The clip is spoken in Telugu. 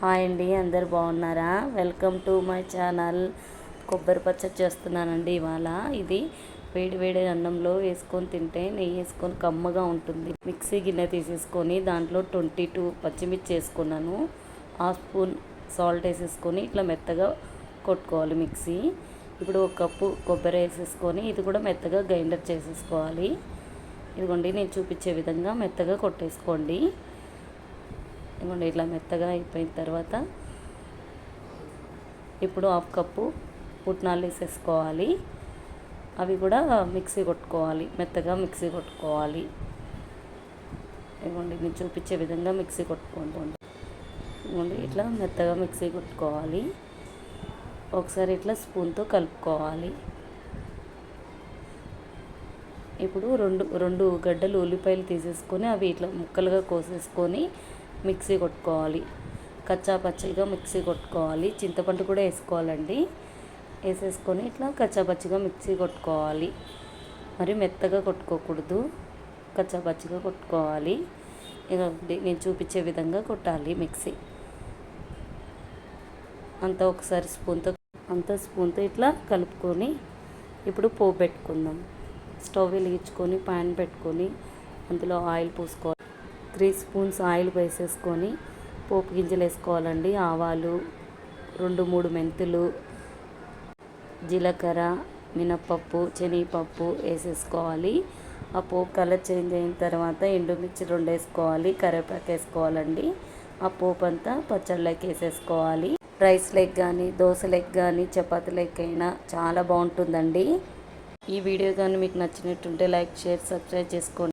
హాయ్ అండి, అందరు బాగున్నారా? Welcome to my channel. కొబ్బరి పచ్చడి చేస్తున్నానండి ఇవాళ. ఇది వేడి వేడి అన్నంలో వేసుకొని తింటే నెయ్యి వేసుకొని కమ్మగా ఉంటుంది. మిక్సీ గిన్నె తీసేసుకొని దాంట్లో 22 పచ్చిమిర్చి వేసుకున్నాను. హాఫ్ స్పూన్ సాల్ట్ వేసేసుకొని ఇట్లా మెత్తగా కొట్టుకోవాలి మిక్సీ. ఇప్పుడు 1 కప్పు కొబ్బరి వేసేసుకొని ఇది కూడా మెత్తగా గ్రైండర్ చేసేసుకోవాలి. ఇదిగోండి, నేను చూపించే విధంగా మెత్తగా కొట్టేసుకోండి. ఇవ్వండి, ఇట్లా మెత్తగా అయిపోయిన తర్వాత ఇప్పుడు 1/2 కప్పు పుట్నాలు వేసేసుకోవాలి. అవి కూడా మిక్సీ కొట్టుకోవాలి, మెత్తగా మిక్సీ కొట్టుకోవాలి. ఇవ్వండి, నేను చూపించే విధంగా మిక్సీ కొట్టుకోండి. ఇవ్వండి, ఇట్లా మెత్తగా మిక్సీ కొట్టుకోవాలి. ఒకసారి ఇట్లా స్పూన్తో కలుపుకోవాలి. ఇప్పుడు రెండు గడ్డలు ఉల్లిపాయలు తీసేసుకొని అవి ఇట్లా ముక్కలుగా కోసేసుకొని మిక్సీ కొట్టుకోవాలి. కచ్చా పచ్చిగా మిక్సీ కొట్టుకోవాలి. చింతపండు కూడా వేసుకోవాలండి. వేసేసుకొని ఇట్లా కచ్చా పచ్చిగా మిక్సీ కొట్టుకోవాలి. మరి మెత్తగా కొట్టుకోకూడదు, కచ్చా పచ్చిగా కొట్టుకోవాలి. ఇక నేను చూపించే విధంగా కొట్టాలి మిక్సీ అంతా. ఒకసారి స్పూన్తో ఇట్లా కలుపుకొని ఇప్పుడు పోపు పెట్టుకుందాం. స్టవ్ వెలిగించుకొని ప్యాన్ పెట్టుకొని అందులో ఆయిల్ పోసుకోవాలి. 3 స్పూన్స్ ఆయిల్ వేసేసుకొని పోపు గింజలు వేసుకోవాలండి. ఆవాలు, 2-3 మెంతులు, జీలకర్ర, మినప్పప్పు, శనగపప్పు వేసేసుకోవాలి. ఆ పోపు కలర్ చేంజ్ అయిన తర్వాత ఎండుమిర్చి 2 వేసుకోవాలి. కరివేపాకు వేసుకోవాలండి. ఆ పోపు అంతా పచ్చళ్ళకి వేసేసుకోవాలి. రైస్ లెగ్ కానీ, దోశ లెగ్ కానీ, చపాతీ లెగ్ అయినా చాలా బాగుంటుందండి. ఈ వీడియో కానీ మీకు నచ్చినట్టుంటే లైక్, షేర్, సబ్స్క్రైబ్ చేసుకోండి.